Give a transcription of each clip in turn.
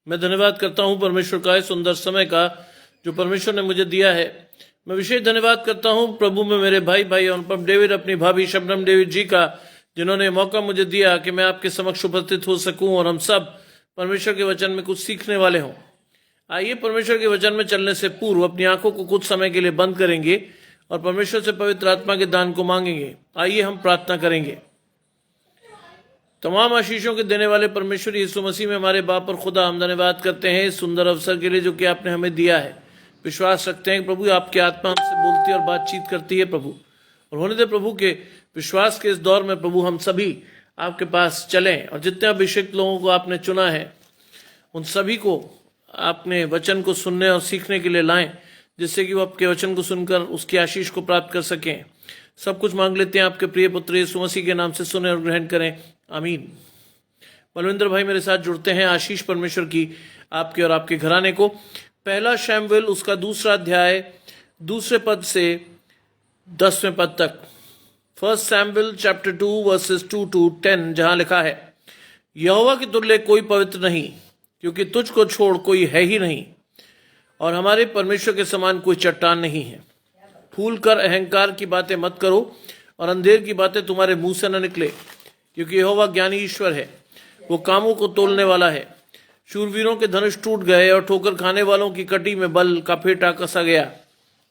मैं धन्यवाद करता हूं परमेश्वर का इस सुंदर समय का जो परमेश्वर ने मुझे दिया है। मैं विशेष धन्यवाद करता हूं प्रभु में मेरे भाई अनुपम डेविड, अपनी भाभी शबनम डेविड जी का, जिन्होंने मौका मुझे दिया कि मैं आपके समक्ष उपस्थित हो सकूं और हम सब परमेश्वर के वचन में कुछ सीखने वाले हों। आइए परमेश्वर के वचन में चलने से पूर्व अपनी आंखों को कुछ समय के लिए बंद करेंगे और परमेश्वर से पवित्र आत्मा के दान को मांगेंगे। आइए हम प्रार्थना करेंगे। तमाम आशीषों के देने वाले परमेश्वर यीशु मसीह में हमारे बाप और खुदा, हम धन्यवाद करते हैं इस सुंदर अवसर के लिए जो कि आपने हमें दिया है। विश्वास रखते हैं प्रभु आपकी आत्मा हमसे बोलती है और बातचीत करती है प्रभु, और होने दे प्रभु के विश्वास के इस दौर में प्रभु हम सभी आपके पास चलें और जितने अभिषेक लोगों को आपने चुना है उन सभी को आपने वचन को सुनने और सीखने के लिए लाएं, जिससे कि वो आपके वचन को सुनकर उसकी आशीष को प्राप्त कर सकें। सब कुछ मांग लेते हैं आपके प्रिय पुत्र यीशु मसीह के नाम से, सुने और ग्रहण करें, आमीन। बलविंदर भाई मेरे साथ जुड़ते हैं। आशीष परमेश्वर की आपके और आपके घराने को। पहला शैमुएल उसका 2 अध्याय 2 पद से 10वें पद तक। 1 शैमुएल चैप्टर 2 वर्सेस 2 to 10, जहां लिखा है, यहोवा के तुल्य कोई पवित्र नहीं, क्योंकि तुझको छोड़ कोई है ही नहीं, और हमारे परमेश्वर के समान कोई चट्टान नहीं है। फूल कर अहंकार की बातें मत करो और अंधेर की बातें तुम्हारे मुंह से न निकले, क्योंकि यहोवा ज्ञानी ईश्वर है, वो कामों को तोलने वाला है। शूरवीरों के धनुष टूट गए और ठोकर खाने वालों की कटी में बल का फेंटा कसा गया।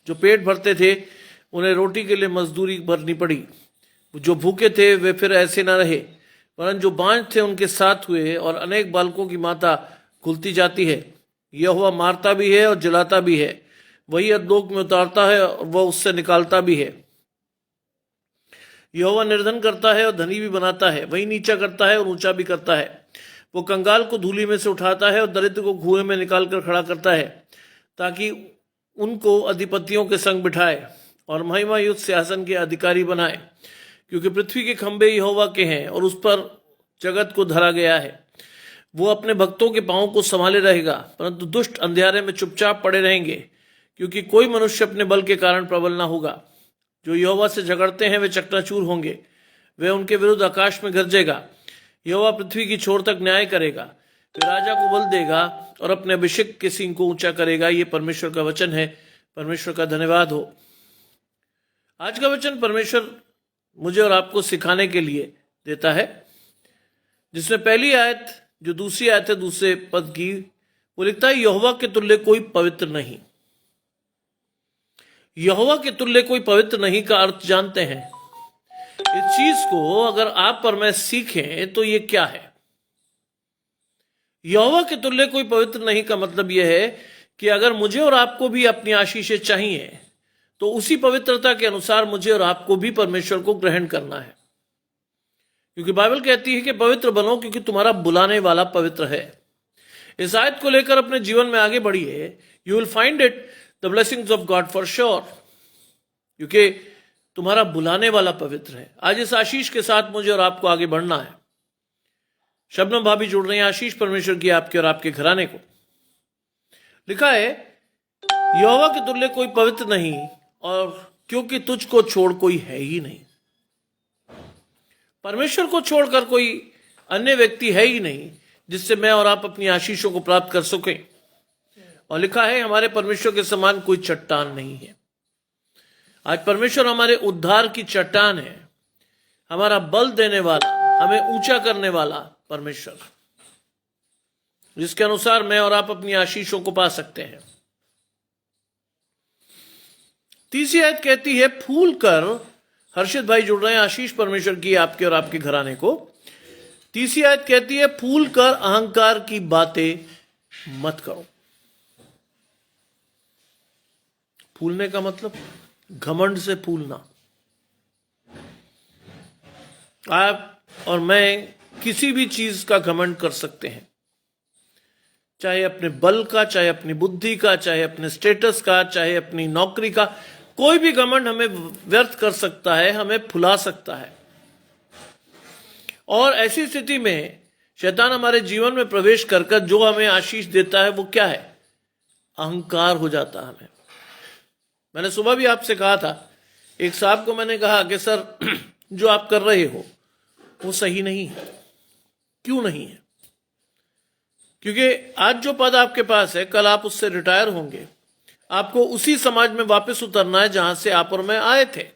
जो पेट भरते थे उन्हें रोटी के लिए मजदूरी भरनी पड़ी। जो भूखे थे वे फिर ऐसे न रहे, वरन जो बांझ थे उनके साथ हुए, और अनेक बालकों की माता खुलती जाती है। यहोवा मारता भी है और जलाता भी है, वही अधोलोक में उतारता है और वह उससे निकालता भी है। यहोवा निर्धन करता है और धनी भी बनाता है, वही नीचा करता है और ऊंचा भी करता है। वो कंगाल को धूलि में से उठाता है और दरिद्र को कुएं में निकालकर खड़ा करता है, ताकि उनको अधिपतियों के संग बिठाए और महिमा युक्त सिंहासन के अधिकारी बनाए। क्योंकि पृथ्वी के खंभे यहोवा के हैं और उस पर जगत को धरा गया है। वो अपने भक्तों के पांवों को संभाले रहेगा, परंतु दुष्ट अंधेरे में चुपचाप पड़े रहेंगे, क्योंकि कोई मनुष्य अपने बल के कारण प्रबल न होगा। जो यहोवा से झगड़ते हैं वे चकनाचूर होंगे, वे उनके विरुद्ध आकाश में गरजेगा। यहोवा पृथ्वी की छोर तक न्याय करेगा, फिर राजा को बल देगा और अपने अभिषेक के सींग को ऊंचा करेगा। ये परमेश्वर का वचन है। परमेश्वर का धन्यवाद हो। आज का वचन परमेश्वर मुझे और आपको सिखाने के लिए देता है, जिसमें पहली आयत जो दूसरी आयत है 2 पद की, वो लिखता है, यहोवा के तुल्य कोई पवित्र नहीं। यहोवा के तुल्य कोई पवित्र नहीं का अर्थ जानते हैं? इस चीज को अगर आप और मैं सीखें तो ये क्या है? यहोवा के तुल्य कोई पवित्र नहीं का मतलब यह है कि अगर मुझे और आपको भी अपनी आशीषें चाहिए तो उसी पवित्रता के अनुसार मुझे और आपको भी परमेश्वर को ग्रहण करना है। क्योंकि बाइबल कहती है कि पवित्र बनो, क्योंकि तुम्हारा बुलाने वाला पवित्र है। इस आयत को लेकर अपने जीवन में आगे बढ़िए। You will find it the blessings of God for sure, क्योंकि तुम्हारा बुलाने वाला पवित्र है। आज इस आशीष के साथ मुझे और आपको आगे बढ़ना है। शबनम भाभी जुड़ रही हैं। आशीष परमेश्वर की आपके और आपके घराने को। लिखा है, यहोवा के तुल्य कोई पवित्र नहीं, और क्योंकि तुझको छोड़ कोई है ही नहीं। परमेश्वर को छोड़कर कोई अन्य व्यक्ति है ही नहीं जिससे मैं और आप अपनी आशीषों को प्राप्त कर सकें। और लिखा है, हमारे परमेश्वर के समान कोई चट्टान नहीं है। आज परमेश्वर हमारे उद्धार की चट्टान है, हमारा बल देने वाला, हमें ऊंचा करने वाला परमेश्वर, जिसके अनुसार मैं और आप अपनी आशीषों को पा सकते हैं। तीसरी आयत कहती है, फूल कर, हर्षित भाई जुड़ रहे हैं। आशीष परमेश्वर की आपके और आपके घराने को। तीसरी आयत कहती है, फूल कर अहंकार की बातें मत करो। फूलने का मतलब घमंड से फूलना। आप और मैं किसी भी चीज का घमंड कर सकते हैं, चाहे अपने बल का, चाहे अपनी बुद्धि का, चाहे अपने स्टेटस का, चाहे अपनी नौकरी का। कोई भी घमंड हमें व्यर्थ कर सकता है, हमें फुला सकता है। और ऐसी स्थिति में शैतान हमारे जीवन में प्रवेश कर जो हमें आशीष देता है वो क्या है? अहंकार हो जाता है हमें। मैंने सुबह भी आपसे कहा था, एक साहब को मैंने कहा कि सर जो आप कर रहे हो वो सही नहीं है। क्यों नहीं है? क्योंकि आज जो पद आपके पास है, कल आप उससे रिटायर होंगे। आपको उसी समाज में वापस उतरना है जहां से आप और मैं आए थे।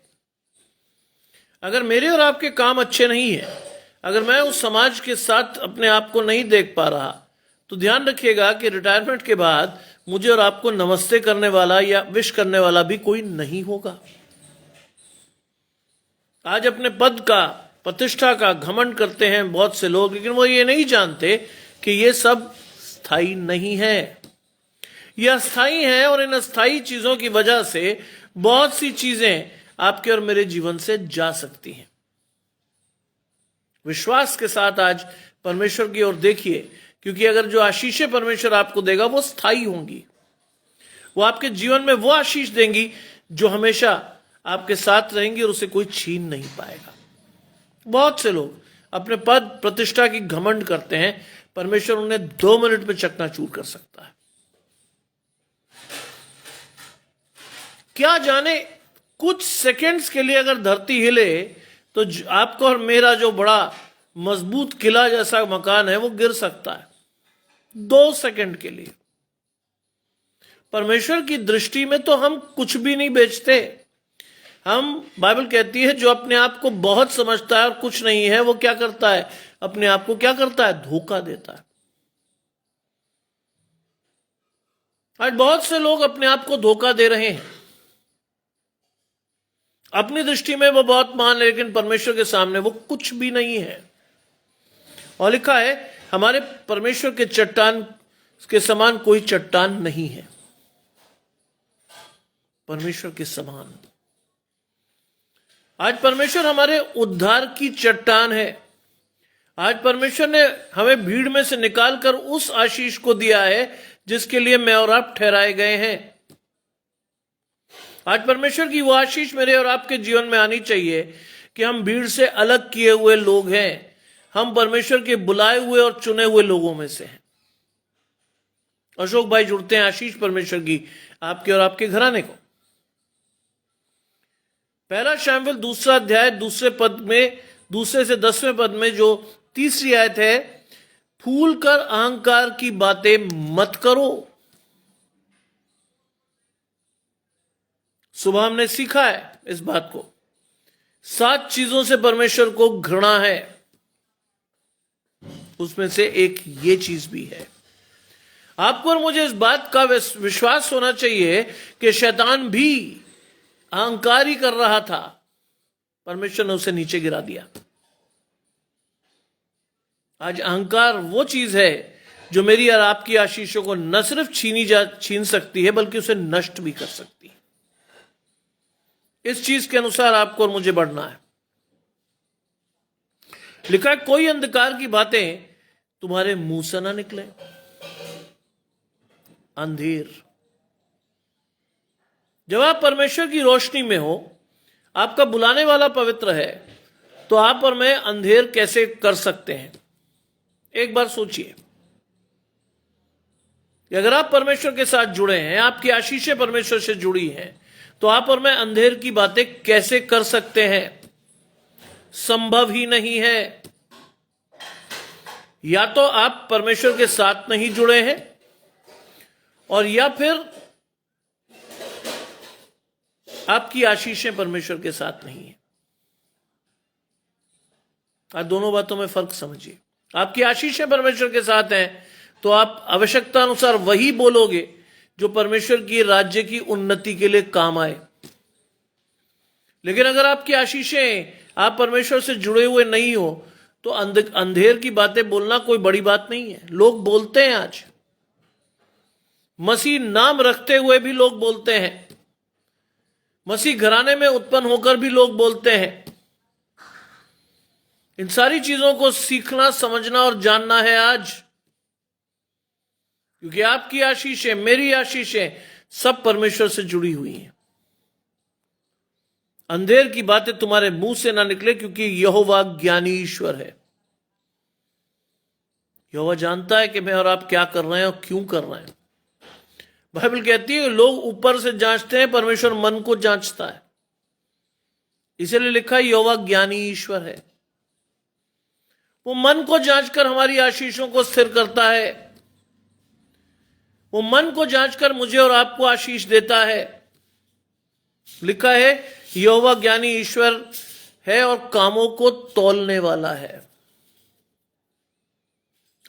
अगर मेरे और आपके काम अच्छे नहीं है, अगर मैं उस समाज के साथ अपने आप को नहीं देख पा रहा, तो ध्यान रखिएगा कि रिटायरमेंट के बाद मुझे और आपको नमस्ते करने वाला या विश करने वाला भी कोई नहीं होगा। आज अपने पद का, प्रतिष्ठा का घमंड करते हैं बहुत से लोग, लेकिन वो ये नहीं जानते कि ये सब स्थायी नहीं है। ये अस्थायी है, और इन अस्थायी चीजों की वजह से बहुत सी चीजें आपके और मेरे जीवन से जा सकती हैं। विश्वास के साथ आज परमेश्वर की ओर देखिए, क्योंकि अगर जो आशीषें परमेश्वर आपको देगा वो स्थायी होंगी। वो आपके जीवन में वो आशीष देंगी जो हमेशा आपके साथ रहेंगी और उसे कोई छीन नहीं पाएगा। बहुत से लोग अपने पद प्रतिष्ठा की घमंड करते हैं, परमेश्वर उन्हें 2 मिनट में चकनाचूर कर सकता है। क्या जाने कुछ सेकंड्स के लिए अगर धरती हिले तो आपका और मेरा जो बड़ा मजबूत किला जैसा मकान है वो गिर सकता है 2 सेकंड के लिए। परमेश्वर की दृष्टि में तो हम कुछ भी नहीं बेचते। हम, बाइबल कहती है, जो अपने आप को बहुत समझता है और कुछ नहीं है, वो क्या करता है? अपने आप को क्या करता है? धोखा देता है। आज बहुत से लोग अपने आप को धोखा दे रहे हैं। अपनी दृष्टि में वो बहुत महान है, लेकिन परमेश्वर के सामने वो कुछ भी नहीं है। और लिखा है, हमारे परमेश्वर के चट्टान के समान कोई चट्टान नहीं है। परमेश्वर के समान। आज परमेश्वर हमारे उद्धार की चट्टान है। आज परमेश्वर ने हमें भीड़ में से निकालकर उस आशीष को दिया है जिसके लिए मैं और आप ठहराए गए हैं। आज परमेश्वर की वो आशीष मेरे और आपके जीवन में आनी चाहिए कि हम भीड़ से अलग किए हुए लोग हैं। हम परमेश्वर के बुलाए हुए और चुने हुए लोगों में से हैं। अशोक भाई जुड़ते हैं आशीष परमेश्वर की आपके और आपके घराने को। 1 शमूएल 2 अध्याय 2 पद में, 2 से 10वें पद में जो 3री आयत है, फूल कर अहंकार की बातें मत करो। सुबह हमने सीखा है इस बात को। 7 चीजों से परमेश्वर को घृणा है, उसमें से एक ये चीज भी है। आपको और मुझे इस बात का विश्वास होना चाहिए कि शैतान भी अहंकार ही कर रहा था, परमेश्वर ने उसे नीचे गिरा दिया। आज अहंकार वो चीज है जो मेरी और आपकी आशीषों को न सिर्फ छीन सकती है, बल्कि उसे नष्ट भी कर सकती है। इस चीज के अनुसार आपको और मुझे बढ़ना है। लिखा है, कोई अंधकार की बातें तुम्हारे मुंह से ना निकले। अंधेर, जब आप परमेश्वर की रोशनी में हो, आपका बुलाने वाला पवित्र है, तो आप और मैं अंधेर कैसे कर सकते हैं? एक बार सोचिए कि अगर आप परमेश्वर के साथ जुड़े हैं, आपकी आशीषें परमेश्वर से जुड़ी हैं, तो आप और मैं अंधेर की बातें कैसे कर सकते हैं? संभव ही नहीं है। या तो आप परमेश्वर के साथ नहीं जुड़े हैं, और या फिर आपकी आशीषें परमेश्वर के साथ नहीं है। आप दोनों बातों में फर्क समझिए। आपकी आशीषें परमेश्वर के साथ हैं तो आप आवश्यकता अनुसार वही बोलोगे जो परमेश्वर की राज्य की उन्नति के लिए काम आए। लेकिन अगर आपकी आशीषें, आप परमेश्वर से जुड़े हुए नहीं हो, तो अंधेर की बातें बोलना कोई बड़ी बात नहीं है। लोग बोलते हैं, आज मसीह नाम रखते हुए भी लोग बोलते हैं, मसीह घराने में उत्पन्न होकर भी लोग बोलते हैं। इन सारी चीजों को सीखना, समझना और जानना है आज, क्योंकि आपकी आशीषें, मेरी आशीषें सब परमेश्वर से जुड़ी हुई हैं। अंधेर की बातें तुम्हारे मुंह से ना निकले, क्योंकि यहोवा ज्ञानी ईश्वर है। यहोवा जानता है कि मैं और आप क्या कर रहे हैं और क्यों कर रहे हैं। बाइबल कहती है, लोग ऊपर से जांचते हैं, परमेश्वर मन को जांचता है। इसलिए लिखा है, यहोवा ज्ञानी ईश्वर है। वो मन को जांचकर हमारी आशीषों को स्थिर करता है। वो मन को जांचकर मुझे और आपको आशीष देता है। लिखा है यहोवा ज्ञानी ईश्वर है और कामों को तौलने वाला है।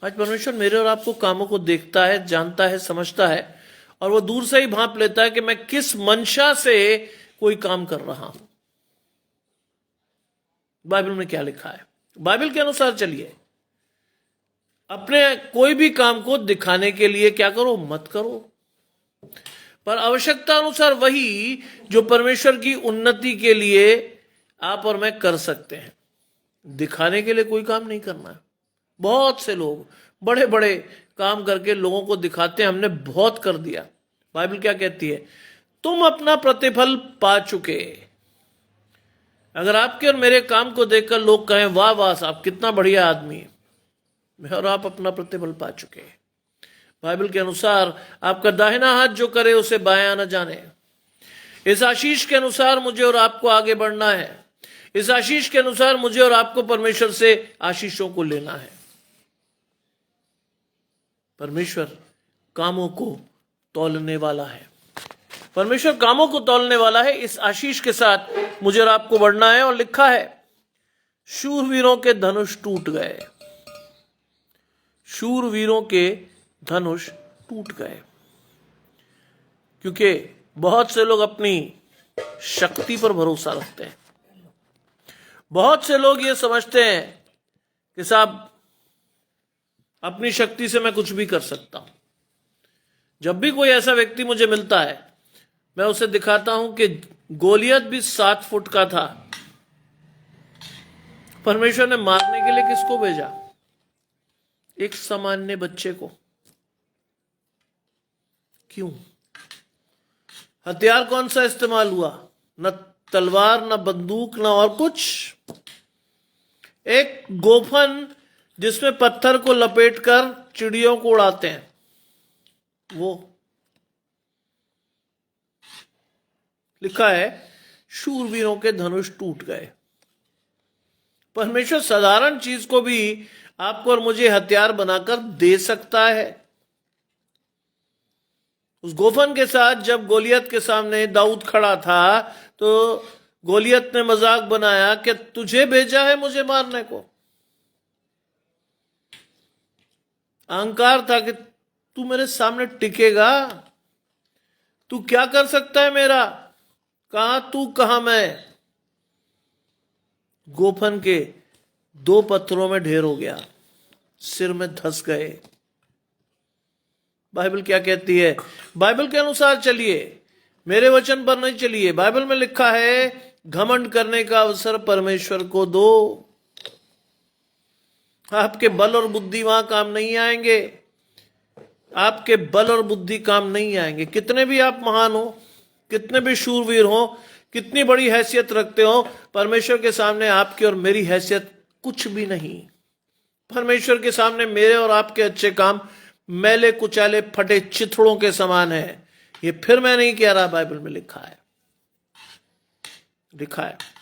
आज परमेश्वर मेरे और आपको कामों को देखता है, जानता है, समझता है, और वो दूर से ही भांप लेता है कि मैं किस मंशा से कोई काम कर रहा हूं। बाइबल में क्या लिखा है? बाइबल के अनुसार चलिए। अपने कोई भी काम को दिखाने के लिए क्या करो? मत करो, पर आवश्यकता अनुसार वही जो परमेश्वर की उन्नति के लिए आप और मैं कर सकते हैं। दिखाने के लिए कोई काम नहीं करना है। बहुत से लोग बड़े बड़े काम करके लोगों को दिखाते हैं, हमने बहुत कर दिया। बाइबल क्या कहती है? तुम अपना प्रतिफल पा चुके। अगर आपके और मेरे काम को देखकर लोग कहें वाह वाह साहब कितना बढ़िया आदमी है, और आप अपना प्रतिफल पा चुके हैं। बाइबल के अनुसार आपका दाहिना हाथ जो करे उसे बायां न जाने। इस आशीष के अनुसार मुझे और आपको आगे बढ़ना है। इस आशीष के अनुसार मुझे और आपको परमेश्वर से आशीषों को लेना है। परमेश्वर कामों को तौलने वाला है। परमेश्वर कामों को तौलने वाला है। इस आशीष के साथ मुझे और आपको बढ़ना है। और लिखा है शूरवीरों के धनुष टूट गए। शूरवीरों के धनुष टूट गए, क्योंकि बहुत से लोग अपनी शक्ति पर भरोसा रखते हैं। बहुत से लोग ये समझते हैं कि साहब अपनी शक्ति से मैं कुछ भी कर सकता हूं। जब भी कोई ऐसा व्यक्ति मुझे मिलता है, मैं उसे दिखाता हूं कि गोलियत भी 7 फुट का था। परमेश्वर ने मारने के लिए किसको भेजा? एक सामान्य बच्चे को। क्यों? हथियार कौन सा इस्तेमाल हुआ? न तलवार, न बंदूक, न और कुछ। एक गोफन जिसमें पत्थर को लपेटकर चिड़ियों को उड़ाते हैं, वो। लिखा है शूरवीरों के धनुष टूट गए। परमेश्वर साधारण चीज को भी आपको और मुझे हथियार बनाकर दे सकता है। उस गोफन के साथ जब गोलियत के सामने दाऊद खड़ा था, तो गोलियत ने मजाक बनाया कि तुझे भेजा है मुझे मारने को। अहंकार था कि तू मेरे सामने टिकेगा, तू क्या कर सकता है मेरा, कहां तू कहां मैं। गोफन के 2 पत्थरों में ढेर हो गया, सिर में धस गए। बाइबल क्या कहती है? बाइबल के अनुसार चलिए, मेरे वचन पर नहीं चलिए। बाइबल में लिखा है घमंड करने का अवसर परमेश्वर को दो। आपके बल और बुद्धि वहां काम नहीं आएंगे। आपके बल और बुद्धि काम नहीं आएंगे। कितने भी आप महान हो, कितने भी शूरवीर हो, कितनी बड़ी हैसियत रखते हो, परमेश्वर के सामने आपकी और मेरी हैसियत कुछ भी नहीं। परमेश्वर के सामने मेरे और आपके अच्छे काम मैले कुचाले फटे चिथड़ों के समान है। ये फिर मैं नहीं कह रहा, बाइबल में लिखा है। लिखा है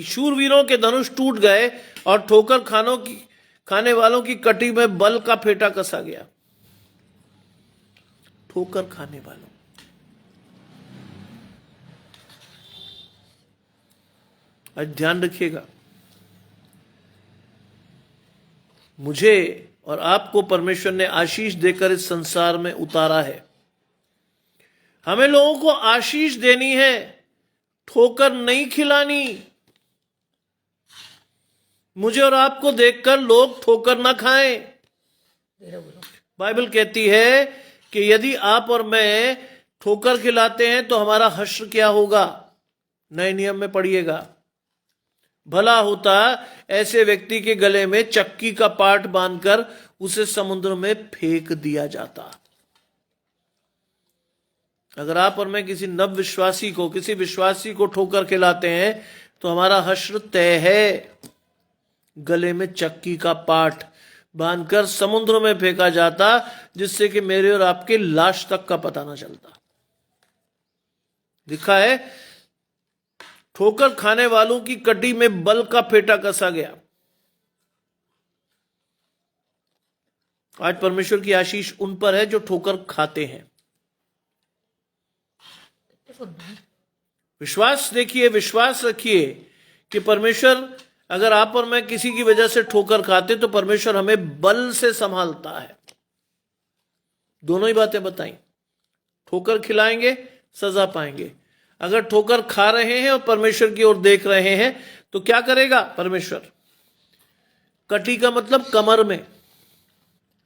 शूरवीरों के धनुष टूट गए और ठोकर खाने वालों की कटी में बल का फेटा कसा गया। ठोकर खाने वालों, आज ध्यान रखिएगा, मुझे और आपको परमेश्वर ने आशीष देकर इस संसार में उतारा है। हमें लोगों को आशीष देनी है, ठोकर नहीं खिलानी। मुझे और आपको देखकर लोग ठोकर ना खाएं। बाइबल कहती है कि यदि आप और मैं ठोकर खिलाते हैं तो हमारा हश्र क्या होगा? नए नियम में पढ़िएगा। भला होता ऐसे व्यक्ति के गले में चक्की का पाट बांधकर उसे समुद्र में फेंक दिया जाता। अगर आप और मैं किसी नव विश्वासी को, किसी विश्वासी को ठोकर खिलाते हैं तो हमारा हश्र तय है। गले में चक्की का पाट बांधकर समुद्र में फेंका जाता, जिससे कि मेरे और आपके लाश तक का पता ना चलता। लिखा है ठोकर खाने वालों की कटी में बल का फेटा कसा गया। आज परमेश्वर की आशीष उन पर है जो ठोकर खाते हैं। विश्वास देखिए, विश्वास रखिए कि परमेश्वर, अगर आप और मैं किसी की वजह से ठोकर खाते तो परमेश्वर हमें बल से संभालता है। दोनों ही बातें बताई, ठोकर खिलाएंगे, सजा पाएंगे। अगर ठोकर खा रहे हैं और परमेश्वर की ओर देख रहे हैं तो क्या करेगा परमेश्वर? कटी का मतलब कमर में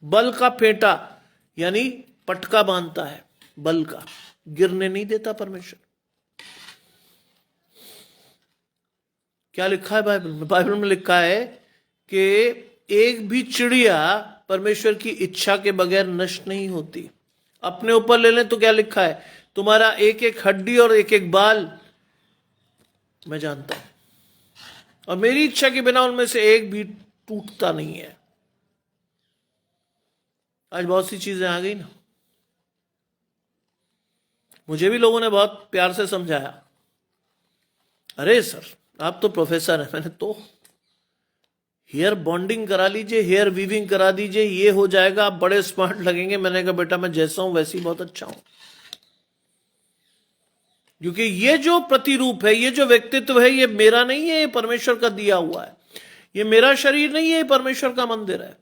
बल का फेंटा, यानी पटका बांधता है बल का, गिरने नहीं देता परमेश्वर। क्या लिखा है बाइबल में? बाइबल में लिखा है कि एक भी चिड़िया परमेश्वर की इच्छा के बगैर नष्ट नहीं होती। अपने ऊपर ले लें तो क्या लिखा है? तुम्हारा एक एक हड्डी और एक एक बाल मैं जानता हूं, और मेरी इच्छा के बिना उनमें से एक भी टूटता नहीं है। आज बहुत सी चीजें आ गई ना, मुझे भी लोगों ने बहुत प्यार से समझाया, अरे सर आप तो प्रोफेसर हैं। मैंने तो हेयर बॉन्डिंग करा लीजिए, हेयर वीविंग करा दीजिए, ये हो जाएगा, आप बड़े स्मार्ट लगेंगे। मैंने कहा बेटा मैं जैसा हूं वैसे ही बहुत अच्छा हूं, क्योंकि ये जो प्रतिरूप है, ये जो व्यक्तित्व है, ये मेरा नहीं है, ये परमेश्वर का दिया हुआ है। ये मेरा शरीर नहीं है, ये परमेश्वर का मंदिर है।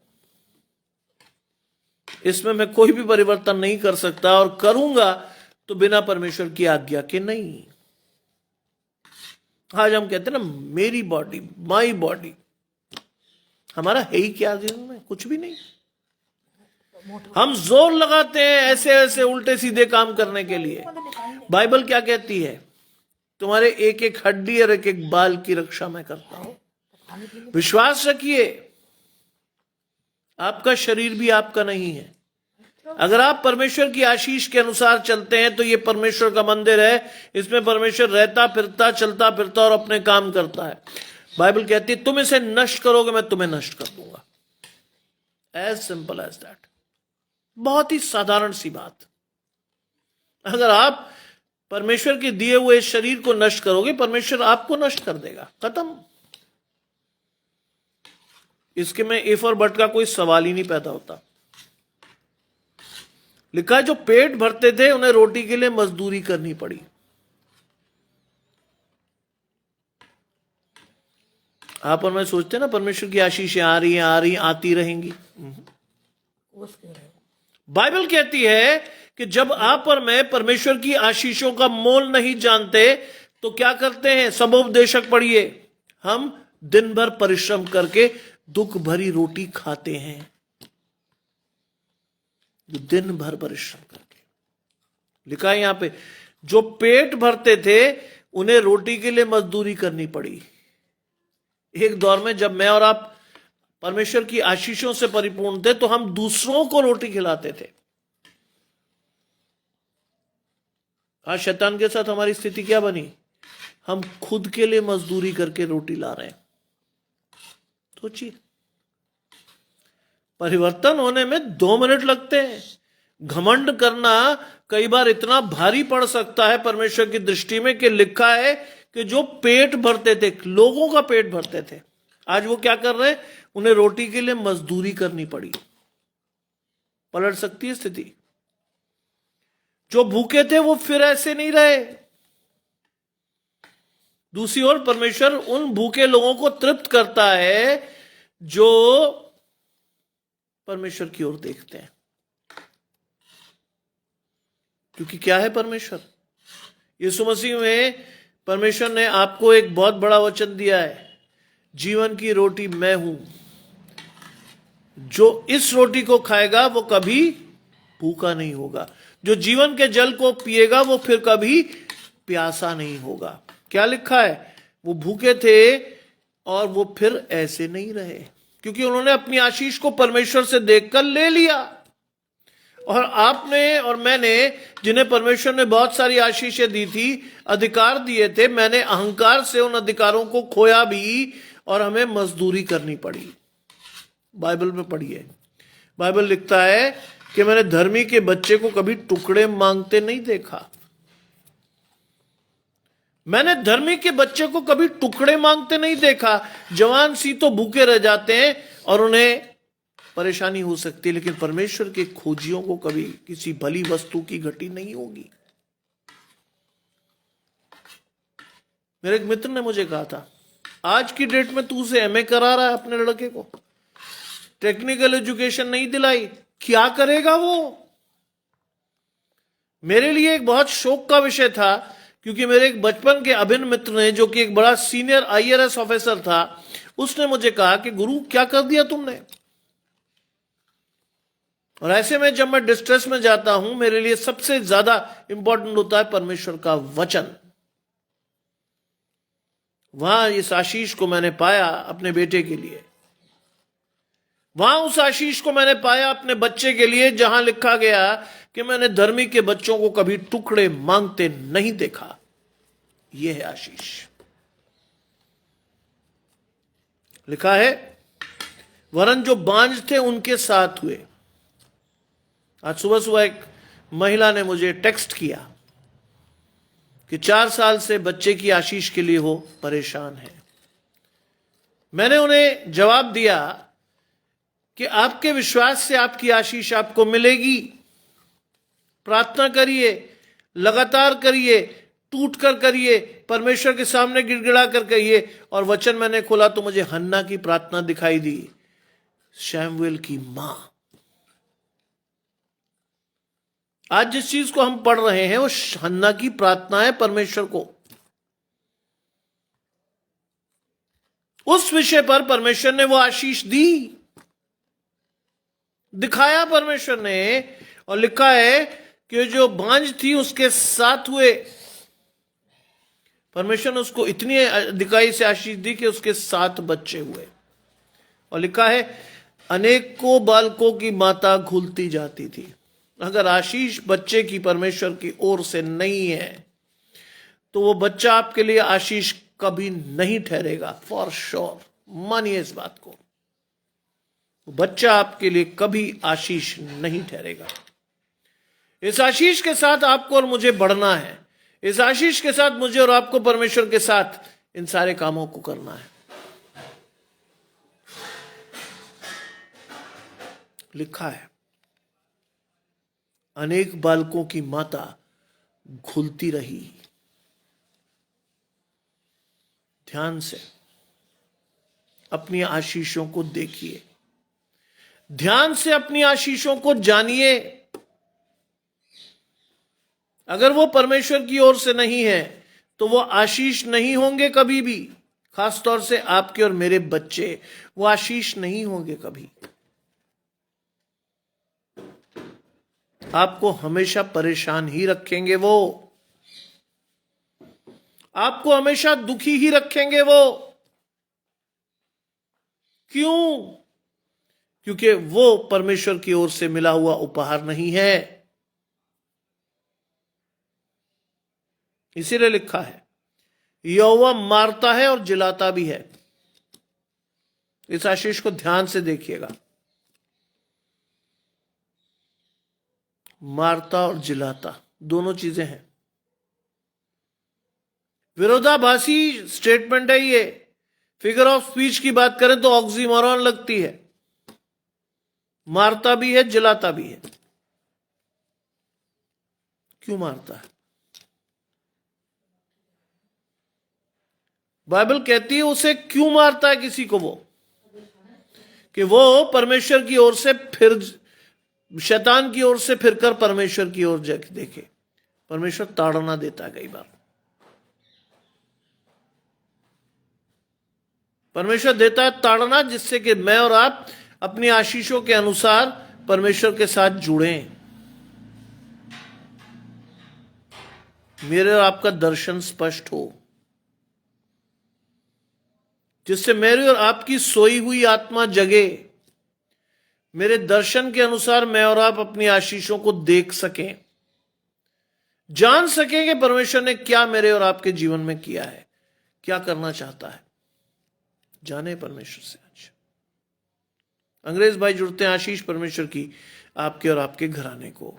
इसमें मैं कोई भी परिवर्तन नहीं कर सकता, और करूंगा तो बिना परमेश्वर की आज्ञा के नहीं। आज हम कहते हैं ना मेरी बॉडी, माई बॉडी, हमारा है ही क्या जीवन में? कुछ भी नहीं। हम जोर लगाते हैं ऐसे ऐसे उल्टे सीधे काम करने के लिए। बाइबल क्या कहती है? तुम्हारे एक एक हड्डी और एक एक बाल की रक्षा मैं करता हूं। विश्वास रखिए, आपका शरीर भी आपका नहीं है। अगर आप परमेश्वर की आशीष के अनुसार चलते हैं तो ये परमेश्वर का मंदिर है, इसमें परमेश्वर रहता फिरता, चलता फिरता और अपने काम करता है। बाइबल कहती है तुम इसे नष्ट करोगे, मैं तुम्हें नष्ट कर दूंगा। As simple as that. बहुत ही साधारण सी बात। अगर आप परमेश्वर के दिए हुए शरीर को नष्ट करोगे, परमेश्वर आपको नष्ट कर देगा, खत्म। इसके में इफ और बट का कोई सवाल ही नहीं पैदा होता। लिखा है जो पेट भरते थे उन्हें रोटी के लिए मजदूरी करनी पड़ी। आप और मैं सोचते हैं ना परमेश्वर की आशीषें आ रही हैं, आती रहेंगी। बाइबल कहती है कि जब आप और मैं परमेश्वर की आशीषों का मोल नहीं जानते तो क्या करते हैं? सबोपदेशक पढ़िए, हम दिन भर परिश्रम करके दुख भरी रोटी खाते हैं। दिन भर परिश्रम करके, लिखा है यहां पे, जो पेट भरते थे उन्हें रोटी के लिए मजदूरी करनी पड़ी। एक दौर में जब मैं और आप परमेश्वर की आशीषों से परिपूर्ण थे तो हम दूसरों को रोटी खिलाते थे। आज शैतान के साथ हमारी स्थिति क्या बनी? हम खुद के लिए मजदूरी करके रोटी ला रहे हैं। सोचिए, परिवर्तन होने में 2 मिनट लगते हैं। घमंड करना कई बार इतना भारी पड़ सकता है परमेश्वर की दृष्टि में कि लिखा है कि जो पेट भरते थे, लोगों का पेट भरते थे, आज वो क्या कर रहे हैं? उन्हें रोटी के लिए मजदूरी करनी पड़ी। पलट सकती है स्थिति। जो भूखे थे वो फिर ऐसे नहीं रहे। दूसरी ओर परमेश्वर उन भूखे लोगों को तृप्त करता है जो परमेश्वर की ओर देखते हैं। क्योंकि क्या है परमेश्वर? यीशु मसीह में परमेश्वर ने आपको एक बहुत बड़ा वचन दिया है, जीवन की रोटी मैं हूं, जो इस रोटी को खाएगा वो कभी भूखा नहीं होगा, जो जीवन के जल को पिएगा वो फिर कभी प्यासा नहीं होगा। क्या लिखा है? वो भूखे थे और वो फिर ऐसे नहीं रहे, क्योंकि उन्होंने अपनी आशीष को परमेश्वर से देखकर ले लिया। और आपने और मैंने, जिन्हें परमेश्वर ने बहुत सारी आशीषें दी थी, अधिकार दिए थे, मैंने अहंकार से उन अधिकारों को खोया भी और हमें मजदूरी करनी पड़ी। बाइबल में पढ़िए, बाइबल लिखता है कि मैंने धर्मी के बच्चे को कभी टुकड़े मांगते नहीं देखा। मैंने धर्मी के बच्चे को कभी टुकड़े मांगते नहीं देखा। जवान सी तो भूखे रह जाते हैं और उन्हें परेशानी हो सकती है, लेकिन परमेश्वर के खोजियों को कभी किसी भली वस्तु की घटी नहीं होगी। मेरे एक मित्र ने मुझे कहा था, आज की डेट में तू उसे एमए करा रहा है अपने लड़के को, टेक्निकल एजुकेशन नहीं दिलाई, क्या करेगा वो? मेरे लिए एक बहुत शौक का विषय था, क्योंकि मेरे एक बचपन के अभिन्न मित्र ने, जो कि एक बड़ा सीनियर आईआरएस ऑफिसर था, उसने मुझे कहा कि गुरु क्या कर दिया तुमने। और ऐसे में जब मैं डिस्ट्रेस में जाता हूं, मेरे लिए सबसे ज्यादा इंपॉर्टेंट होता है परमेश्वर का वचन। वहां इस आशीष को मैंने पाया अपने बेटे के लिए, वहां उस आशीष को मैंने पाया अपने बच्चे के लिए, जहां लिखा गया कि मैंने धर्मी के बच्चों को कभी टुकड़े मांगते नहीं देखा। यह है आशीष। लिखा है, वरन जो बांझ थे उनके साथ हुए। आज सुबह सुबह एक महिला ने मुझे टेक्स्ट किया कि 4 साल से बच्चे की आशीष के लिए वो परेशान है। मैंने उन्हें जवाब दिया कि आपके विश्वास से आपकी आशीष आपको मिलेगी। प्रार्थना करिए, लगातार करिए, टूट कर करिए, परमेश्वर के सामने गिड़गिड़ा कर कहिए। और वचन मैंने खोला तो मुझे हन्ना की प्रार्थना दिखाई दी, शैमुएल की मां। आज जिस चीज को हम पढ़ रहे हैं वो हन्ना की प्रार्थना है परमेश्वर को। उस विषय पर परमेश्वर ने वो आशीष दी, दिखाया परमेश्वर ने। और लिखा है कि जो बांझ थी उसके साथ हुए। परमेश्वर ने उसको इतनी दिखाई से आशीष दी कि उसके 7 बच्चे हुए। और लिखा है, अनेकों बालकों की माता घुलती जाती थी। अगर आशीष बच्चे की परमेश्वर की ओर से नहीं है तो वो बच्चा आपके लिए आशीष कभी नहीं ठहरेगा। फॉर श्योर, मानिए इस बात को, बच्चा आपके लिए कभी आशीष नहीं ठहरेगा। इस आशीष के साथ आपको और मुझे बढ़ना है। इस आशीष के साथ मुझे और आपको परमेश्वर के साथ इन सारे कामों को करना है। लिखा है, अनेक बालकों की माता घुलती रही। ध्यान से अपनी आशीषों को देखिए, ध्यान से अपनी आशीषों को जानिए। अगर वो परमेश्वर की ओर से नहीं है तो वो आशीष नहीं होंगे कभी भी। खासतौर से आपके और मेरे बच्चे वो आशीष नहीं होंगे कभी। आपको हमेशा परेशान ही रखेंगे वो, आपको हमेशा दुखी ही रखेंगे वो। क्यों? क्योंकि वो परमेश्वर की ओर से मिला हुआ उपहार नहीं है। इसीलिए लिखा है, यहोवा मारता है और जिलाता भी है। इस आशीष को ध्यान से देखिएगा, मारता और जिलाता दोनों चीजें हैं। विरोधाभासी स्टेटमेंट है ये। फिगर ऑफ स्पीच की बात करें तो ऑक्सीमोरॉन लगती है। मारता भी है, जिलाता भी है। क्यों मारता है? बाइबल कहती है उसे क्यों मारता है किसी को, वो कि वो परमेश्वर की ओर से फिर, शैतान की ओर से फिरकर परमेश्वर की ओर देखे। परमेश्वर ताड़ना देता है कई बार। परमेश्वर देता है ताड़ना, जिससे कि मैं और आप अपनी आशीषों के अनुसार परमेश्वर के साथ जुड़ें। मेरे और आपका दर्शन स्पष्ट हो, जिससे मेरी और आपकी सोई हुई आत्मा जगे। मेरे दर्शन के अनुसार मैं और आप अपनी आशीषों को देख सकें, जान सकें कि परमेश्वर ने क्या मेरे और आपके जीवन में किया है, क्या करना चाहता है। जाने परमेश्वर से। आज अंग्रेज भाई जुड़ते हैं, आशीष परमेश्वर की आपके और आपके घराने को।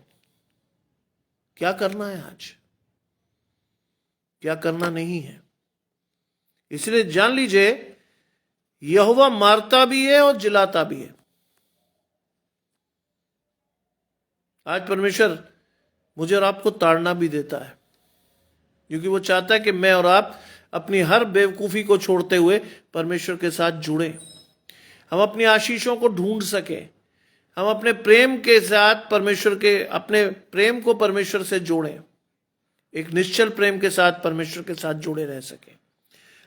क्या करना है आज, क्या करना नहीं है। इसलिए जान लीजिए, यहोवा मारता भी है और जिलाता भी है। आज परमेश्वर मुझे और आपको ताड़ना भी देता है, क्योंकि वो चाहता है कि मैं और आप अपनी हर बेवकूफ़ी को छोड़ते हुए परमेश्वर के साथ जुड़े, हम अपनी आशीषों को ढूंढ सकें, हम अपने प्रेम के साथ परमेश्वर के, अपने प्रेम को परमेश्वर से जोड़ें, एक निश्चल प्रेम के साथ परमेश्वर के साथ जुड़े रह सके।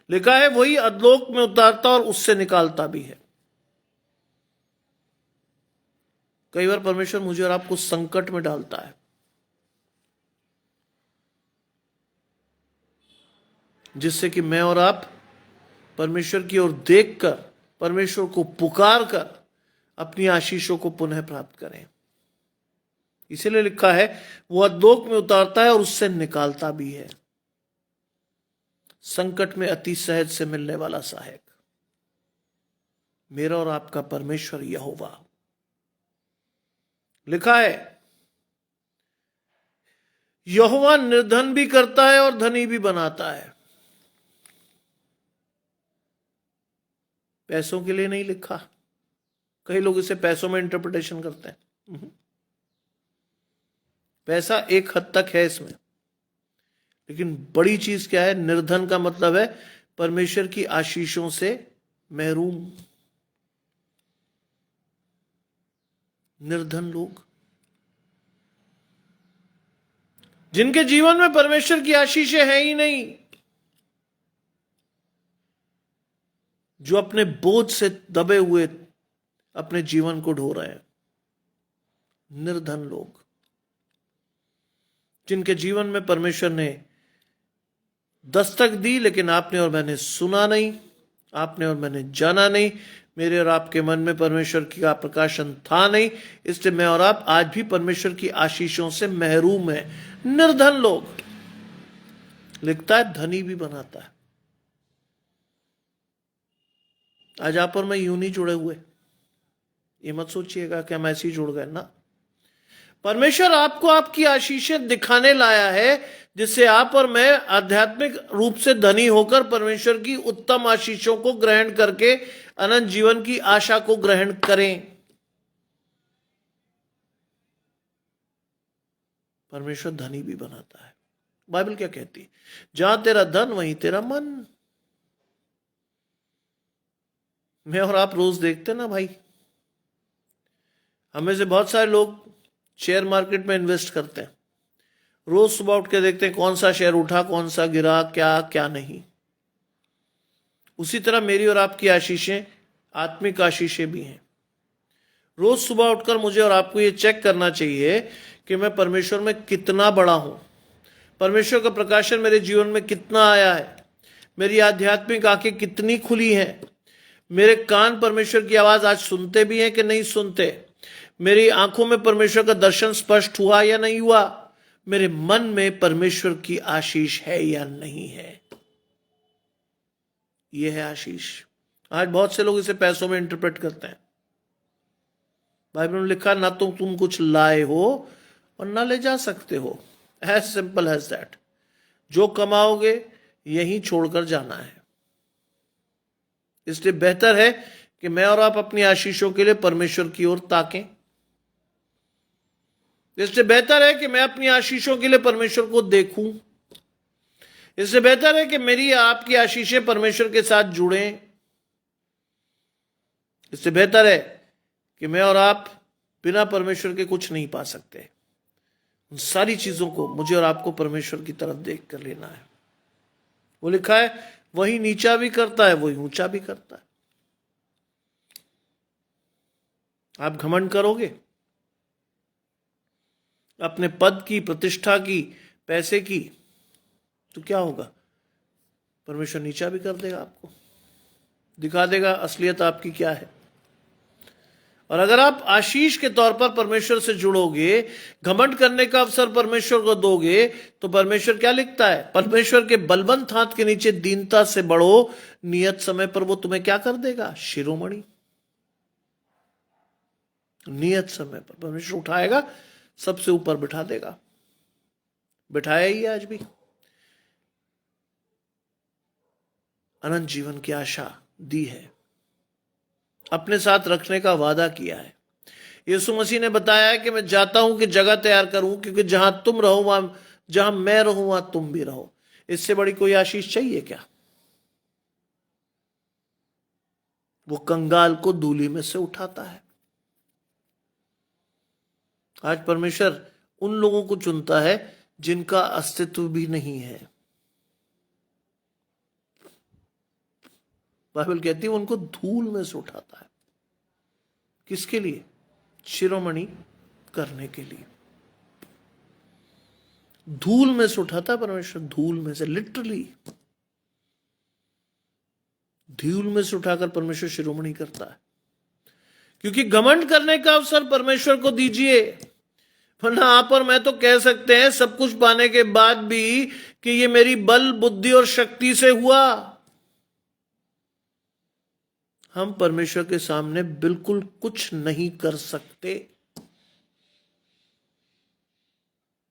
लिखा है वही अधलोक में उतारता और उससे निकालता भी है। कई बार परमेश्वर मुझे और आपको संकट में डालता है, जिससे कि मैं और आप परमेश्वर की ओर देखकर, परमेश्वर को पुकार कर अपनी आशीषों को पुनः प्राप्त करें। इसीलिए लिखा है वो अधलोक में उतारता है और उससे निकालता भी है। संकट में अति सहज से मिलने वाला सहायक मेरा और आपका परमेश्वर यहोवा। लिखा है यहोवा निर्धन भी करता है और धनी भी बनाता है। पैसों के लिए नहीं लिखा, कई लोग इसे पैसों में इंटरप्रिटेशन करते हैं। पैसा एक हद तक है इसमें, लेकिन बड़ी चीज क्या है? निर्धन का मतलब है परमेश्वर की आशीषों से महरूम। निर्धन लोग, जिनके जीवन में परमेश्वर की आशीषें हैं ही नहीं, जो अपने बोझ से दबे हुए अपने जीवन को ढो रहे हैं। निर्धन लोग, जिनके जीवन में परमेश्वर ने दस्तक दी, लेकिन आपने और मैंने सुना नहीं, आपने और मैंने जाना नहीं, मेरे और आपके मन में परमेश्वर का प्रकाशन था नहीं, इसलिए मैं और आप आज भी परमेश्वर की आशीषों से महरूम है। निर्धन लोग। लिखता है धनी भी बनाता है। आज आप और मैं यूं नहीं जुड़े हुए, ये मत सोचिएगा कि हम ऐसे ही जुड़ गए ना। परमेश्वर आपको आपकी आशीषें दिखाने लाया है, जिससे आप और मैं आध्यात्मिक रूप से धनी होकर परमेश्वर की उत्तम आशीषों को ग्रहण करके अनंत जीवन की आशा को ग्रहण करें। परमेश्वर धनी भी बनाता है। बाइबल क्या कहती है? जहां तेरा धन वहीं तेरा मन। मैं और आप रोज देखते ना भाई, हमें से बहुत सारे लोग शेयर मार्केट में इन्वेस्ट करते हैं। रोज सुबह उठ के देखते हैं कौन सा शेयर उठा, कौन सा गिरा, क्या क्या नहीं। उसी तरह मेरी और आपकी आशीषें, आत्मिक आशीषें भी हैं। रोज सुबह उठकर मुझे और आपको ये चेक करना चाहिए कि मैं परमेश्वर में कितना बड़ा हूं, परमेश्वर का प्रकाशन मेरे जीवन में कितना आया है, मेरी आध्यात्मिक आंखें कितनी खुली हैं, मेरे कान परमेश्वर की आवाज आज सुनते भी हैं कि नहीं सुनते, मेरी आंखों में परमेश्वर का दर्शन स्पष्ट हुआ या नहीं हुआ, मेरे मन में परमेश्वर की आशीष है या नहीं है। यह है आशीष। आज बहुत से लोग इसे पैसों में इंटरप्रेट करते हैं। बाइबल में लिखा ना तो तुम कुछ लाए हो और ना ले जा सकते हो। As simple as that. जो कमाओगे यहीं छोड़कर जाना है। इसलिए बेहतर है कि मैं और आप अपनी आशीषों के लिए परमेश्वर की ओर ताकें। इससे बेहतर है कि मैं अपनी आशीषों के लिए परमेश्वर को देखूं। इससे बेहतर है कि मेरी आपकी आशीषें परमेश्वर के साथ जुड़ें। इससे बेहतर है कि मैं और आप बिना परमेश्वर के कुछ नहीं पा सकते। उन सारी चीजों को मुझे और आपको परमेश्वर की तरफ देख कर लेना है। वो लिखा है वही नीचा भी करता है, वही ऊंचा भी करता है। आप घमंड करोगे अपने पद की, प्रतिष्ठा की, पैसे की, तो क्या होगा? परमेश्वर नीचा भी कर देगा, आपको दिखा देगा असलियत आपकी क्या है। और अगर आप आशीष के तौर पर परमेश्वर से जुड़ोगे, घमंड करने का अवसर परमेश्वर को दोगे, तो परमेश्वर क्या लिखता है? परमेश्वर के बलवंत हाथ के नीचे दीनता से बढ़ो, नियत समय पर वो तुम्हें क्या कर देगा? शिरोमणि। नियत समय पर परमेश्वर उठाएगा, सबसे ऊपर बिठा देगा। बिठाया ही आज भी। अनंत जीवन की आशा दी है, अपने साथ रखने का वादा किया है। यीशु मसीह ने बताया है कि मैं जाता हूं कि जगह तैयार करूं, क्योंकि जहां तुम रहो वहां, जहां मैं रहूं वहां तुम भी रहो। इससे बड़ी कोई आशीष चाहिए क्या? वो कंगाल को धूली में से उठाता है। आज परमेश्वर उन लोगों को चुनता है जिनका अस्तित्व भी नहीं है। बाइबल कहती है उनको धूल में से उठाता है। किसके लिए? शिरोमणि करने के लिए। धूल में से उठाता है परमेश्वर, धूल में से, लिटरली धूल में से उठाकर परमेश्वर शिरोमणि करता है। क्योंकि घमंड करने का अवसर परमेश्वर को दीजिए, वरना आप और मैं तो कह सकते हैं सब कुछ पाने के बाद भी कि ये मेरी बल, बुद्धि और शक्ति से हुआ। हम परमेश्वर के सामने बिल्कुल कुछ नहीं कर सकते।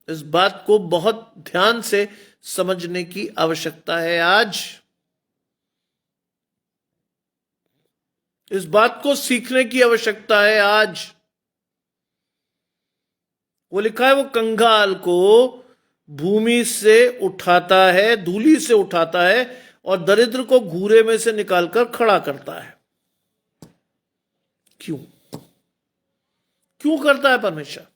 इस बात को बहुत ध्यान से समझने की आवश्यकता है। आज इस बात को सीखने की आवश्यकता है। आज वो लिखा है, वो कंगाल को भूमि से उठाता है, धूली से उठाता है, और दरिद्र को घूरे में से निकालकर खड़ा करता है। क्यों? क्यों करता है परमेश्वर?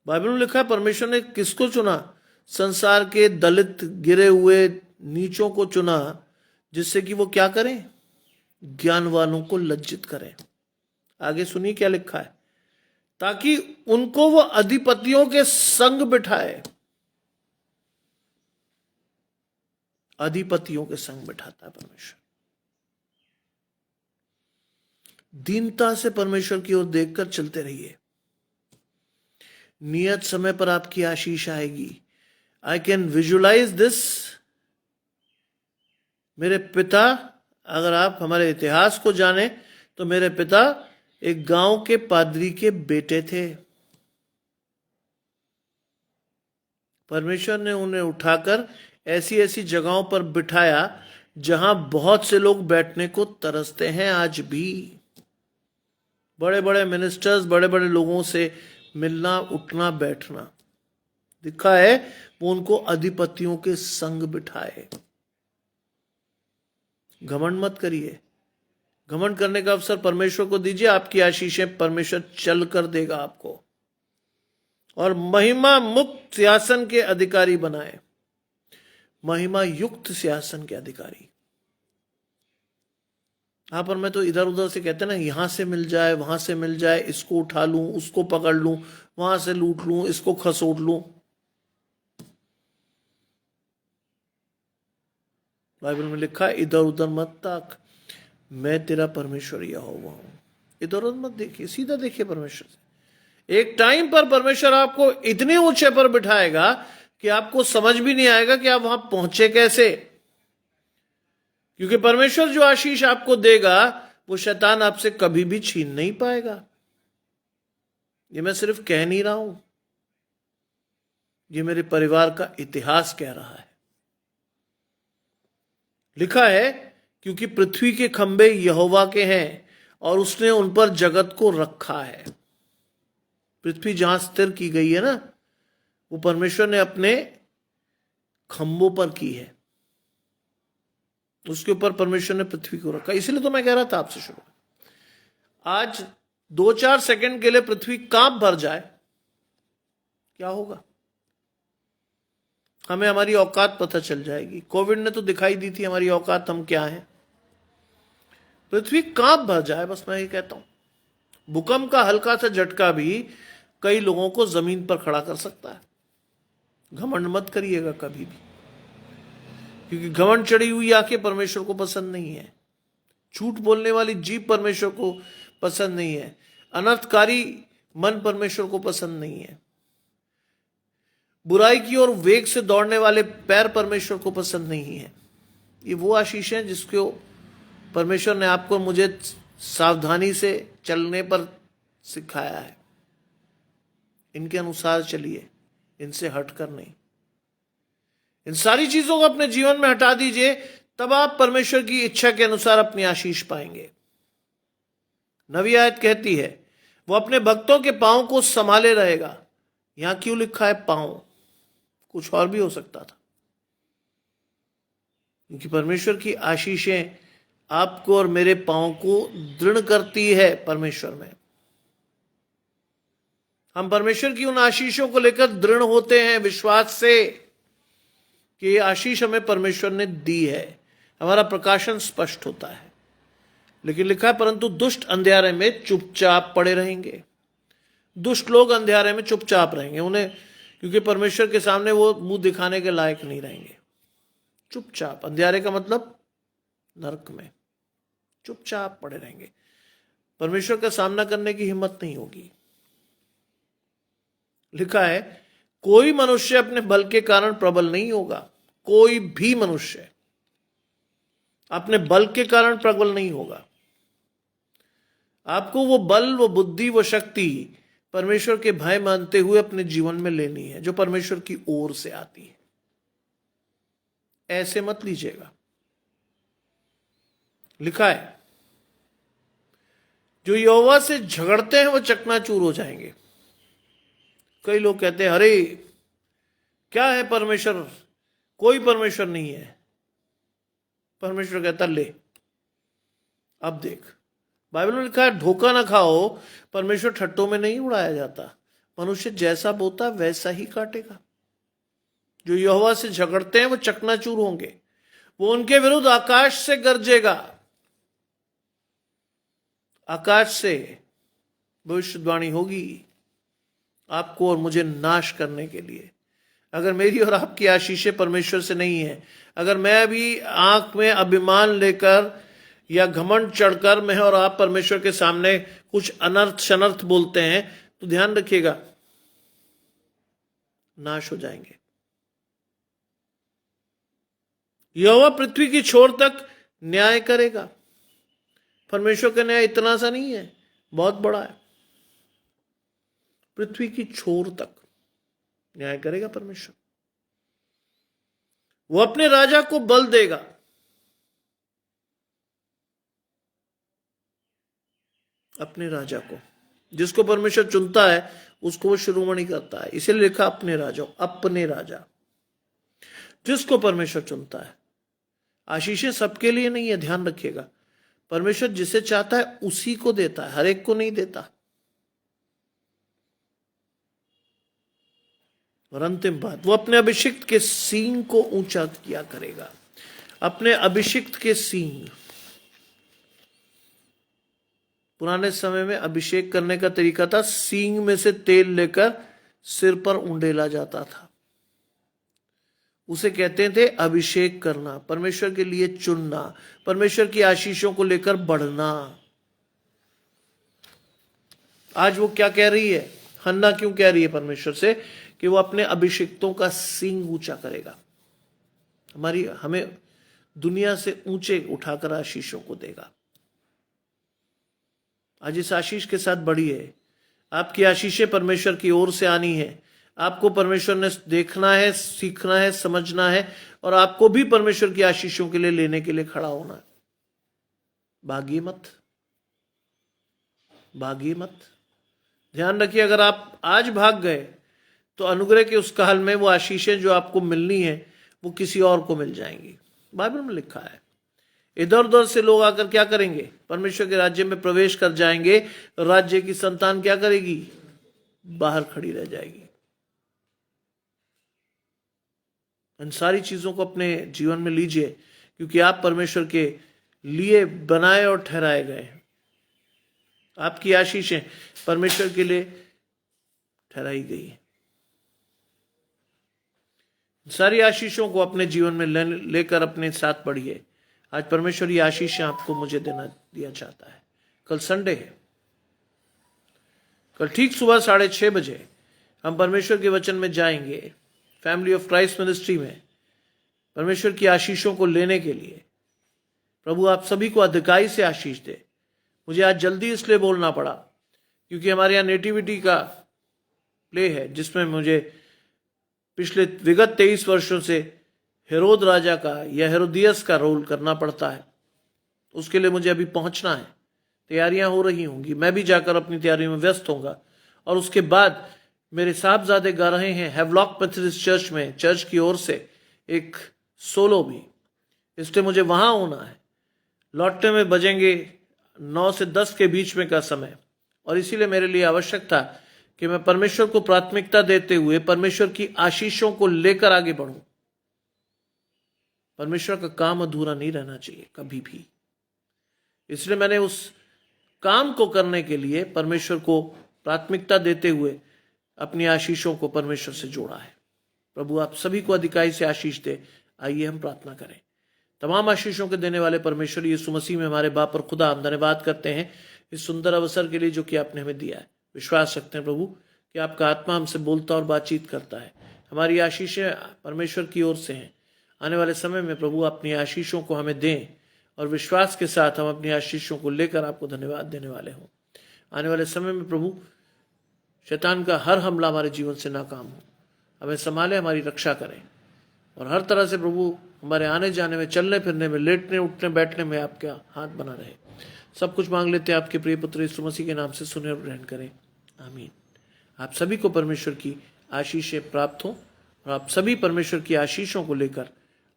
बाइबल में लिखा है परमेश्वर ने किसको चुना? संसार के दलित, गिरे हुए, नीचों को चुना, जिससे कि वो क्या करें? ज्ञानवानों को लज्जित करें। आगे सुनिए क्या लिखा है, ताकि उनको वो अधिपतियों के संग बिठाए। अधिपतियों के संग बिठाता है परमेश्वर। दीनता से परमेश्वर की ओर देखकर चलते रहिए। नियत समय पर आपकी आशीष आएगी। I can visualise this. मेरे पिता, अगर आप हमारे इतिहास को जाने तो मेरे पिता एक गांव के पादरी के बेटे थे। परमेश्वर ने उन्हें उठाकर ऐसी ऐसी जगहों पर बिठाया जहां बहुत से लोग बैठने को तरसते हैं आज भी। बड़े बड़े मिनिस्टर्स, बड़े बड़े लोगों से मिलना, उठना, बैठना। लिखा है वो उनको अधिपतियों के संग बिठाए। घमंड मत करिए। घमंड करने का अवसर परमेश्वर को दीजिए। आपकी आशीषें परमेश्वर चल कर देगा आपको, और महिमा मुक्त सिंहासन के अधिकारी बनाए। महिमा युक्त सिंहासन के अधिकारी। आप और मैं तो इधर उधर से कहते हैं ना, यहां से मिल जाए, वहां से मिल जाए, इसको उठा लूं, उसको पकड़ लूं, वहां से लूट लूं, इसको खसोट लूं। बाइबल में लिखा है इधर उधर मत ताक, मैं तेरा परमेश्वर यहोवा हूं। इधर उधर मत देखिए, सीधा देखिए परमेश्वर से। एक टाइम पर परमेश्वर आपको इतने ऊंचे पर बिठाएगा कि आपको समझ भी नहीं आएगा कि आप वहां पहुंचे कैसे। क्योंकि परमेश्वर जो आशीष आपको देगा वो शैतान आपसे कभी भी छीन नहीं पाएगा। ये मैं सिर्फ कह नहीं रहा हूं, ये मेरे परिवार का इतिहास कह रहा है। लिखा है, क्योंकि पृथ्वी के खंभे यहोवा के हैं और उसने उन पर जगत को रखा है। पृथ्वी जहां स्थिर की गई है ना, वो परमेश्वर ने अपने खंभों पर की है। उसके ऊपर परमेश्वर ने पृथ्वी को रखा। इसलिए तो मैं कह रहा था आपसे शुरू, आज 2-4 सेकंड के लिए पृथ्वी कांप भर जाए, क्या होगा? हमें हमारी औकात पता चल जाएगी। कोविड ने तो दिखाई दी थी हमारी औकात, हम क्या हैं। पृथ्वी कांप भर जाए, बस मैं ये कहता हूं। भूकंप का हल्का सा झटका भी कई लोगों को जमीन पर खड़ा कर सकता है। घमंड मत करिएगा कभी भी, क्योंकि घमंड चढ़ी हुई आंखें परमेश्वर को पसंद नहीं है। झूठ बोलने वाली जीभ परमेश्वर को पसंद नहीं है। अनर्थकारी मन परमेश्वर को पसंद नहीं है। बुराई की ओर वेग से दौड़ने वाले पैर परमेश्वर को पसंद नहीं है। ये वो आशीष है जिसको परमेश्वर ने आपको मुझे सावधानी से चलने पर सिखाया है। इनके अनुसार चलिए, इनसे हटकर नहीं। इन सारी चीजों को अपने जीवन में हटा दीजिए, तब आप परमेश्वर की इच्छा के अनुसार अपनी आशीष पाएंगे। नवी आयत कहती है वो अपने भक्तों के पांव को संभाले रहेगा। यहां क्यों लिखा है पांव? कुछ और भी हो सकता था, क्योंकि परमेश्वर की आशीषें आपको और मेरे पांव को दृढ़ करती है परमेश्वर में। हम परमेश्वर की उन आशीषों को लेकर दृढ़ होते हैं विश्वास से कि ये आशीष हमें परमेश्वर ने दी है। हमारा प्रकाशन स्पष्ट होता है। लेकिन लिखा है परंतु दुष्ट अंधेरे में चुपचाप पड़े रहेंगे। दुष्ट लोग अंधेरे में चुपचाप रहेंगे, उन्हें क्योंकि परमेश्वर के सामने वो मुंह दिखाने के लायक नहीं रहेंगे। चुपचाप, अंधेरे का मतलब नरक में चुपचाप पड़े रहेंगे। परमेश्वर का सामना करने की हिम्मत नहीं होगी। लिखा है कोई मनुष्य अपने बल के कारण प्रबल नहीं होगा। कोई भी मनुष्य अपने बल के कारण प्रबल नहीं होगा। आपको वो बल, वो बुद्धि, वो शक्ति परमेश्वर के भय मानते हुए अपने जीवन में लेनी है, जो परमेश्वर की ओर से आती है। ऐसे मत लीजिएगा। लिखा है जो यहोवा से झगड़ते हैं वो चकनाचूर हो जाएंगे। कई लोग कहते हैं अरे क्या है परमेश्वर, कोई परमेश्वर नहीं है। परमेश्वर कहता ले, अब देख, बाइबल में लिखा है धोखा ना खाओ, परमेश्वर ठट्टों में नहीं उड़ाया जाता। मनुष्य जैसा बोता वैसा ही काटेगा। जो यहोवा से झगड़ते हैं वो चकनाचूर होंगे। वो उनके विरुद्ध आकाश से गरजेगा। आकाश से भविष्यवाणी होगी आपको और मुझे नाश करने के लिए। अगर मेरी और आपकी आशीषें परमेश्वर से नहीं है, अगर मैं अभी आंख में अभिमान लेकर या घमंड चढ़कर मैं और आप परमेश्वर के सामने कुछ अनर्थ शनर्थ बोलते हैं, तो ध्यान रखिएगा नाश हो जाएंगे। यहोवा पृथ्वी की छोर तक न्याय करेगा। परमेश्वर का न्याय इतना सा नहीं है, बहुत बड़ा है। पृथ्वी की छोर तक न्याय करेगा परमेश्वर। वो अपने राजा को बल देगा। अपने राजा को, जिसको परमेश्वर चुनता है उसको वो शिरोमणि करता है। इसीलिए लिखा अपने राजा, अपने राजा, जिसको परमेश्वर चुनता है। आशीषें सबके लिए नहीं है, ध्यान रखिएगा। परमेश्वर जिसे चाहता है उसी को देता है, हर एक को नहीं देता। और अंतिम बात, वो अपने अभिषिक्त के सींग को ऊंचा किया करेगा। अपने अभिषिक्त के सींग। पुराने समय में अभिषेक करने का तरीका था, सींग में से तेल लेकर सिर पर उंडेला जाता था। उसे कहते थे अभिषेक करना, परमेश्वर के लिए चुनना, परमेश्वर की आशीषों को लेकर बढ़ना। आज वो क्या कह रही है? हन्ना क्यों कह रही है परमेश्वर से कि वो अपने अभिषिक्तों का सींग ऊंचा करेगा, हमें दुनिया से ऊंचे उठाकर आशीषों को देगा। आज इस आशीष के साथ बढ़िए। आपकी आशीषें परमेश्वर की ओर से आनी है। आपको परमेश्वर ने देखना है, सीखना है, समझना है, और आपको भी परमेश्वर की आशीषों के लिए लेने के लिए खड़ा होना है। भागिए मत, भागिए मत। ध्यान रखिए, अगर आप आज भाग गए तो अनुग्रह के उस काल में वो आशीषें जो आपको मिलनी है वो किसी और को मिल जाएंगी। बाइबल में लिखा है इधर उधर से लोग आकर क्या करेंगे? परमेश्वर के राज्य में प्रवेश कर जाएंगे। राज्य की संतान क्या करेगी? बाहर खड़ी रह जाएगी। इन सारी चीजों को अपने जीवन में लीजिए, क्योंकि आप परमेश्वर के लिए बनाए और ठहराए गए हैं। आपकी आशीषें परमेश्वर के लिए ठहराई गई है। सारी आशीषों को अपने जीवन में लेकर अपने साथ बढ़िए। आज परमेश्वर ये आशीषें आपको मुझे दिया चाहता है। कल संडे है। कल ठीक सुबह 6:30 बजे हम परमेश्वर के वचन में जाएंगे, फैमिली ऑफ क्राइस्ट मिनिस्ट्री में, परमेश्वर की आशीषों को लेने के लिए। प्रभु आप सभी को अधिकाई से आशीष दे। मुझे आज जल्दी इसलिए बोलना पड़ा क्योंकि हमारे यहाँ नेटिविटी का प्ले है, जिसमें मुझे पिछले विगत 23 वर्षों से हेरोद राजा का या हेरोदियस का रोल करना पड़ता है। उसके लिए मुझे अभी पहुंचना है। तैयारियां हो रही होंगी, मैं भी जाकर अपनी तैयारियों में व्यस्त होऊंगा। और उसके बाद मेरे साहबजादे गा रहे हैं हेवलॉक मेथोडिस्ट चर्च में, चर्च की ओर से एक सोलो भी, इसलिए मुझे वहां होना है। लौटने में बजेंगे 9 से 10 के बीच में का समय, और इसीलिए मेरे लिए आवश्यक था कि मैं परमेश्वर को प्राथमिकता देते हुए परमेश्वर की आशीषों को लेकर आगे बढ़ूं। परमेश्वर का काम अधूरा नहीं रहना चाहिए कभी भी, इसलिए मैंने उस काम को करने के लिए परमेश्वर को प्राथमिकता देते हुए अपनी आशीषों को परमेश्वर से जोड़ा है। प्रभु आप सभी को अधिकाई से आशीष दे। आइए हम प्रार्थना करें। तमाम आशीषों के देने वाले परमेश्वर यीशु मसीह में हमारे बाप और खुदा, हम धन्यवाद करते हैं इस सुंदर अवसर के लिए जो कि आपने हमें दिया है। विश्वास रखते हैं प्रभु कि आपका आत्मा हमसे बोलता और बातचीत करता है। हमारी आशीषें परमेश्वर की ओर से हैं। आने वाले समय में प्रभु अपनी आशीषों को हमें दें, और विश्वास के साथ हम अपनी आशीषों को लेकर आपको धन्यवाद देने वाले हों। आने वाले समय में प्रभु शैतान का हर हमला हमारे जीवन से नाकाम हो। हमें संभाले, हमारी रक्षा करें, और हर तरह से प्रभु हमारे आने जाने में, चलने फिरने में, लेटने उठने बैठने में आपका हाथ बना रहे। सब कुछ मांग लेते हैं आपके प्रिय पुत्र यीशु मसीह के नाम से, सुने और ग्रहण करें, आमीन। आप सभी को परमेश्वर की आशीषें प्राप्त हों, और आप सभी परमेश्वर की आशीषों को लेकर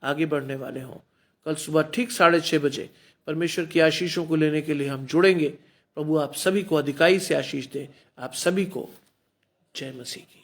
आगे बढ़ने वाले हों। कल सुबह ठीक 6:30 बजे परमेश्वर की आशीषों को लेने के लिए हम जुड़ेंगे। प्रभु आप सभी को अधिकाई से आशीष दे। आप सभी को जय मसीह की।